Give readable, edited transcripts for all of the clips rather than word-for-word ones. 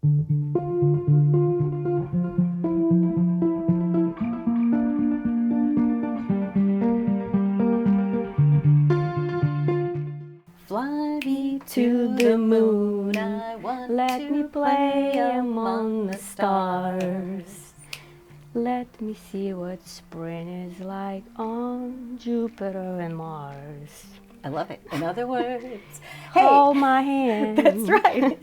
Fly me to the moon, I want Let to me play among the stars. Let me see what spring is like on Jupiter and Mars. I love it. In other words, Hold my hand. That's right.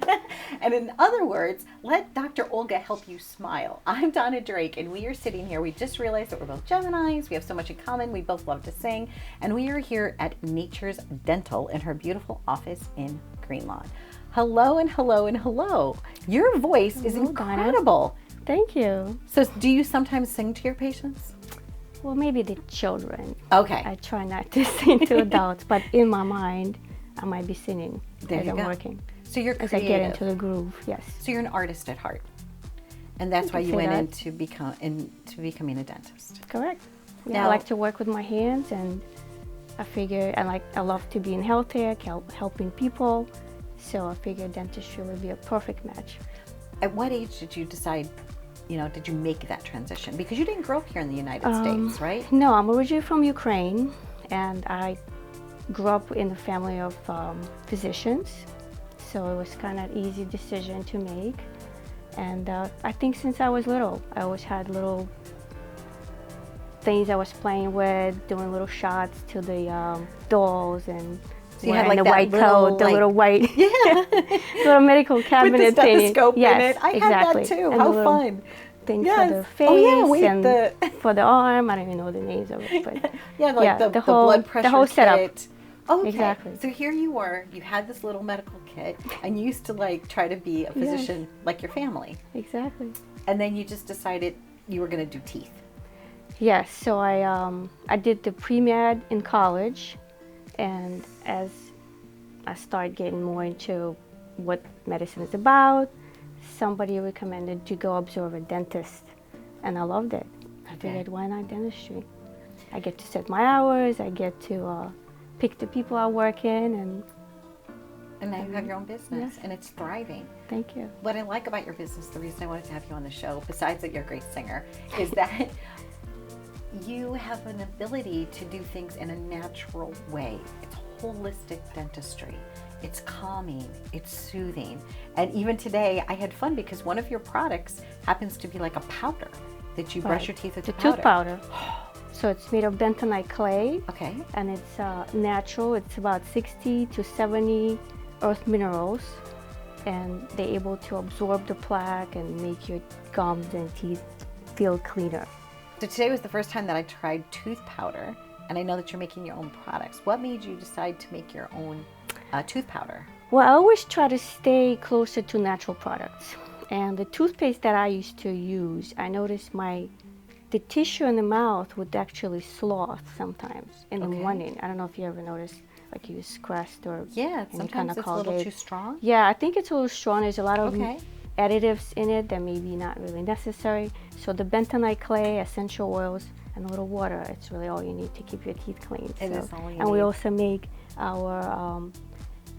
And in other words, let Dr. Olga help you smile. I'm Donna Drake, and we are sitting here. We just realized that we're both Geminis. We have so much in common. We both love to sing. And we are here at Nature's Dental in her beautiful office in Greenlawn. Hello and hello and hello. Your voice is incredible. Donna. Thank you. So do you sometimes sing to your patients? Well, maybe the children. Okay. I try not to sing to adults, but in my mind, I might be singing as I'm working. So you're creative. As I get into the groove, yes. So you're an artist at heart, and that's why you went into becoming a dentist. Correct. Yeah, Now, I like to work with my hands, and I figure I love to be in healthcare, helping people. So I figured dentistry would be a perfect match. At what age did you decide? Did you make that transition? Because you didn't grow up here in the United States, right? No, I'm originally from Ukraine, and I grew up in a family of physicians, so it was kind of an easy decision to make. And I think since I was little, I always had little things I was playing with, doing little shots to the dolls, and so you had like the that white little, coat, the little white little medical cabinet with the stethoscope thing. in it. I exactly. had that too. And How fun! Things for the face and for the arm. I don't even know the names of it, but the blood pressure the whole setup. Kit. Okay. Exactly. So here you were. You had this little medical kit, and you used to try to be a physician like your family. Exactly. And then you just decided you were going to do teeth. Yes. So I did the pre-med in college, and as I started getting more into what medicine is about, somebody recommended to go observe a dentist, and I loved it. I figured, why not dentistry? I get to set my hours. I get to pick the people I work in, and now you have your own business, yes. And it's thriving. Thank you. What I like about your business, the reason I wanted to have you on the show, besides that you're a great singer, is that you have an ability to do things in a natural way. It's holistic dentistry. It's calming, it's soothing. And even today, I had fun because one of your products happens to be like a powder that you brush your teeth with. The tooth powder. So it's made of bentonite clay. Okay. And it's natural. It's about 60 to 70 earth minerals. And they're able to absorb the plaque and make your gums and teeth feel cleaner. So today was the first time that I tried tooth powder. And I know that you're making your own products. What made you decide to make your own tooth powder? Well, I always try to stay closer to natural products. And the toothpaste that I used to use, I noticed the tissue in the mouth would actually slough sometimes in the morning. I don't know if you ever noticed, like you use Crest or sometimes kind of it's Colgate. a little too strong. Yeah, I think it's a little strong. There's a lot of additives in it that maybe not really necessary. So the bentonite clay, essential oils, and a little water, it's really all you need to keep your teeth clean. It is all you and need. We also make our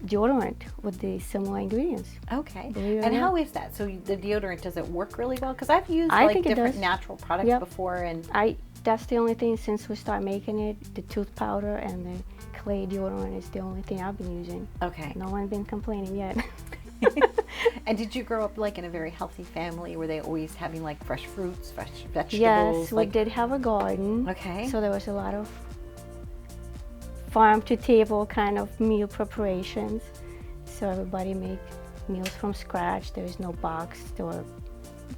deodorant with the similar ingredients. Okay. And how is that? So the deodorant, does it work really well? Because I've used different natural products before, and that's the only thing since we started making it. The tooth powder and the clay deodorant is the only thing I've been using. Okay. No one's been complaining yet. And did you grow up in a very healthy family? Were they always having fresh fruits, fresh vegetables? Yes, we did have a garden. Okay. So there was a lot of farm to table kind of meal preparations. So everybody make meals from scratch. There is no boxed or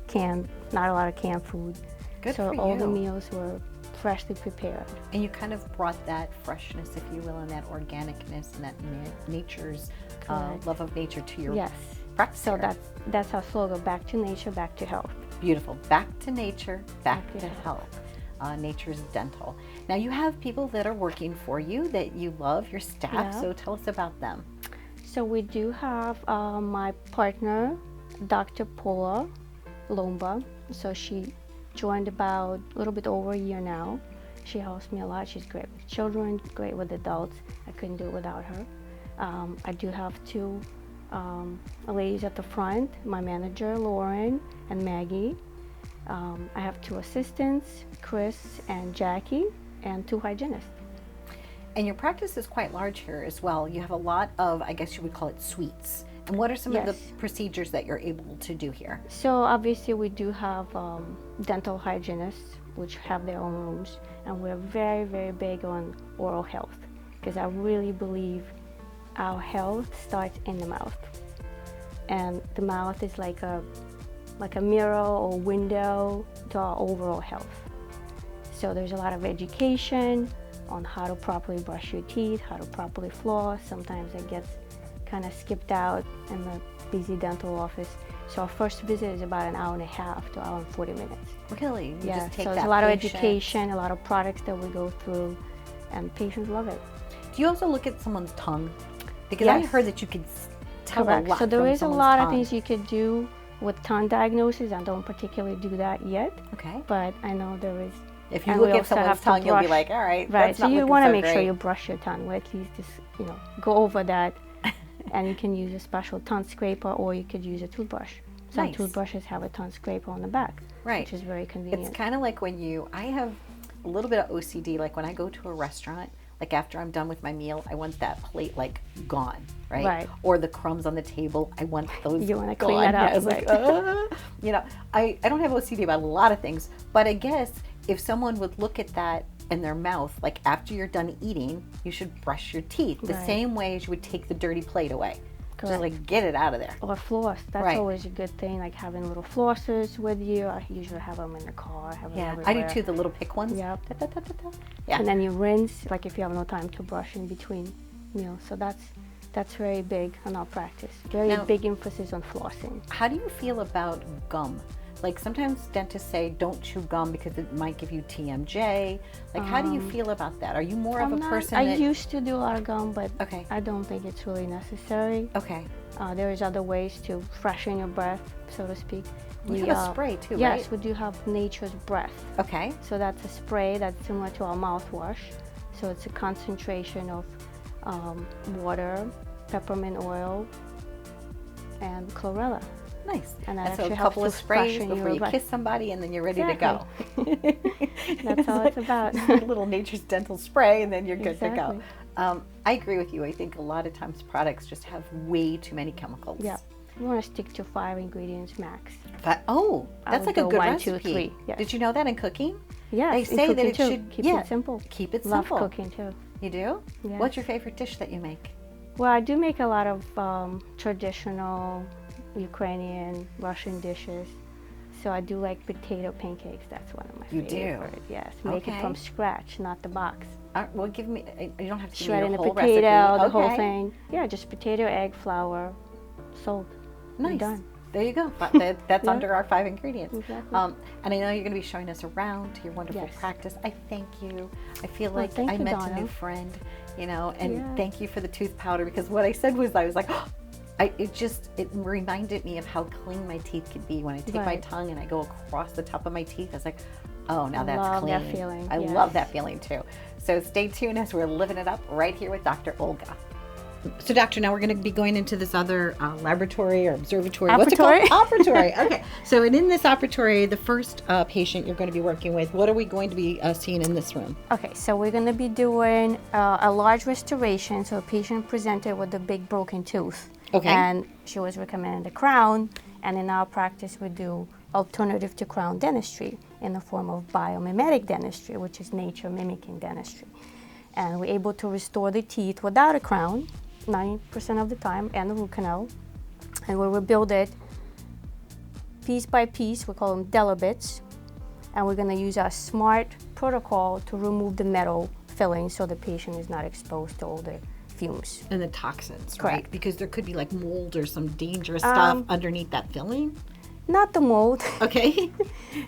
canned, not a lot of canned food. Good so for you. All the meals were freshly prepared. And you kind of brought that freshness, if you will, and that organicness and that nature's love of nature to your practice. So that's our slogan: back to nature, back to health. Beautiful. Back to nature, back to health. Nature's Dental. Now you have people that are working for you that you love, your staff, so tell us about them. So we do have my partner, Dr. Paula Lomba. So she joined about a little bit over a year now. She helps me a lot. She's great with children, great with adults. I couldn't do it without her. I do have two ladies at the front, my manager, Lauren, and Maggie. I have 2 assistants, Chris and Jackie, and 2 hygienists. And your practice is quite large here as well. You have a lot of, I guess you would call it suites. And what are some of the procedures that you're able to do here? So obviously we do have dental hygienists, which have their own rooms. And we're very, very big on oral health, because I really believe our health starts in the mouth. And the mouth is like a mirror or window to our overall health. So there's a lot of education on how to properly brush your teeth, how to properly floss. Sometimes it gets kind of skipped out in the busy dental office. So our first visit is about an hour and a half to an hour and 40 minutes. Really? You Yeah, just take so that there's a lot of patient. education, a lot of products that we go through, and patients love it. Do you also look at someone's tongue? Because I Yes. heard that you could tell Correct. a lot So there from is a someone's lot tongue. of things you could do with tongue diagnosis. I don't particularly do that yet, Okay. but I know there is. If you And look we at also someone's have to tongue, you'll be brush. like, all right, Right, that's so not you looking want to so make sure great. you brush your tongue, or at least just, go over that. And you can use a special tongue scraper, or you could use a toothbrush. Some Nice. toothbrushes have a tongue scraper on the back, Right. which is very convenient. It's kind of like when I have a little bit of OCD, like when I go to a restaurant, like after I'm done with my meal, I want that plate like gone, right? Right. Or the crumbs on the table, I want those You wanna gone. clean that up, Yeah, it's like, I don't have OCD about a lot of things, but I guess if someone would look at that in their mouth, like after you're done eating, you should brush your teeth the Right. same way as you would take the dirty plate away. Just Correct. like get it out of there. Or floss. That's Right. always a good thing, like having little flossers with you. I usually have them in the car. I have them Yeah, everywhere. I do too, the little pick ones. Yep. Da, da, da, da, da. Yeah. And then you rinse, like if you have no time to brush in between meals. So that's very big on our practice. Very Now- big emphasis on flossing. How do you feel about gum? Like sometimes dentists say don't chew gum because it might give you TMJ. Like how do you feel about that? Are you more of a person I that used to do a lot of gum, but Okay. I don't think it's really necessary. Okay. There is other ways to freshen your breath, so to speak. You have a spray too, yes, right? we do have Nature's Breath. Okay. So that's a spray that's similar to our mouthwash. So it's a concentration of water, peppermint oil, and chlorella. Nice. And that so a actually couple of helps to sprays freshen before your you breath. kiss somebody and then you're ready to go. That's all it's about. A little Nature's Dental spray and then you're good to Exactly. go. I agree with you. I think a lot of times products just have way too many chemicals. Yeah. You want to stick to 5 ingredients max. But, I that's would like a go good 1, recipe. 2, 3. Yes. Did you know that in cooking? Yes, They in say that cooking it too. should Keep yeah, it simple. Keep it Love simple. cooking too. You do? Yes. What's your favorite dish that you make? Well, I do make a lot of traditional Ukrainian, Russian dishes. So I do like potato pancakes. That's one of my You do? favorite. Yes, make it Okay. from scratch, not the box. Well, give me. You don't have to give me Shredding your the whole potato, recipe. the whole Okay. thing. Yeah, just potato, egg, flour, salt. You're Nice. done. There you go. That's Yeah. under our 5 ingredients. Exactly. And I know you're going to be showing us around to your wonderful Yes. practice. I thank you. I feel Well, like thank I you, met Donna. a new friend, and Yeah. thank you for the tooth powder because what I said was I was like, it reminded me of how clean my teeth could be when I take my Right. tongue and I go across the top of my teeth. I was like, oh, now I that's love clean. that feeling, I yes. love that feeling too. So stay tuned as we're living it up right here with Dr. Olga. So, doctor, now we're going to be going into this other laboratory or observatory. What's it Operatory. called? Operatory. Okay. So, and in this operatory, the first patient you're going to be working with, what are we going to be seeing in this room? Okay, so we're going to be doing a large restoration. So a patient presented with a big broken tooth. Okay. And she was recommended a crown. And in our practice, we do alternative to crown dentistry in the form of biomimetic dentistry, which is nature mimicking dentistry. And we're able to restore the teeth without a crown 90% of the time, and the root canal. And we rebuild it piece by piece. We call them delabits. And we're going to use our smart protocol to remove the metal filling so the patient is not exposed to all the fumes. And the toxins, Correct. right? Because there could be like mold or some dangerous stuff underneath that filling. Not the mold, Okay.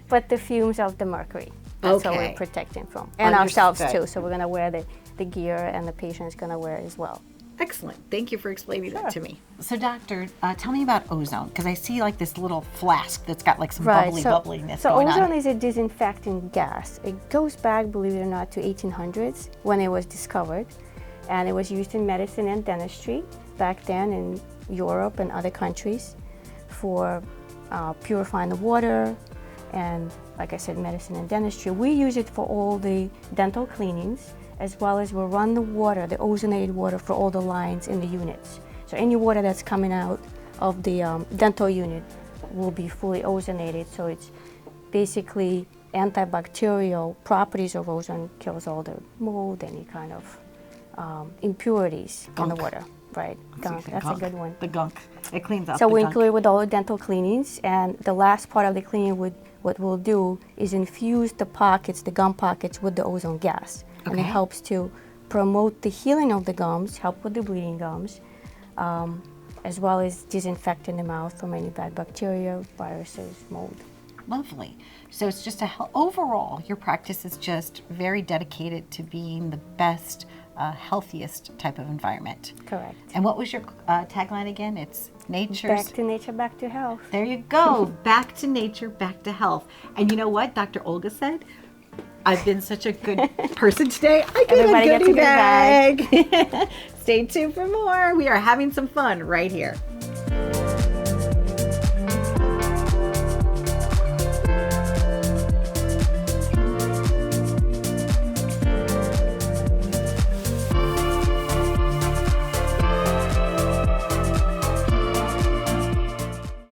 but the fumes of the mercury. That's what Okay. we're protecting from. And ourselves Understood. too. So we're going to wear the gear, and the patient is going to wear it as well. Excellent. Thank you for explaining Sure. that to me. So, doctor, tell me about ozone, because I see like this little flask that's got like some bubbliness so going ozone on. is a disinfectant gas. It goes back, believe it or not, to 1800s when it was discovered, and it was used in medicine and dentistry back then in Europe and other countries for purifying the water, and like I said, medicine and dentistry. We use it for all the dental cleanings, as well as we'll run the water, the ozonated water, for all the lines in the units. So any water that's coming out of the dental unit will be fully ozonated. So it's basically antibacterial properties of ozone, kills all the mold, any kind of impurities in the water. Right, gunk. That's a good one. The gunk. It cleans out so the we gunk. include it with all the dental cleanings, and the last part of the cleaning what we'll do is infuse the pockets, the gum pockets, with the ozone gas. And it helps to promote the healing of the gums, help with the bleeding gums, as well as disinfecting the mouth from any bad bacteria, viruses, mold. Lovely. So it's just overall, your practice is just very dedicated to being the best, healthiest type of environment. Correct. And what was your tagline again? It's nature's... Back to nature, back to health. There you go. Back to nature, back to health. And you know what Dr. Olga said? I've been such a good person today. I get Everybody a gets a goodie good bag. bag. Stay tuned for more. We are having some fun right here.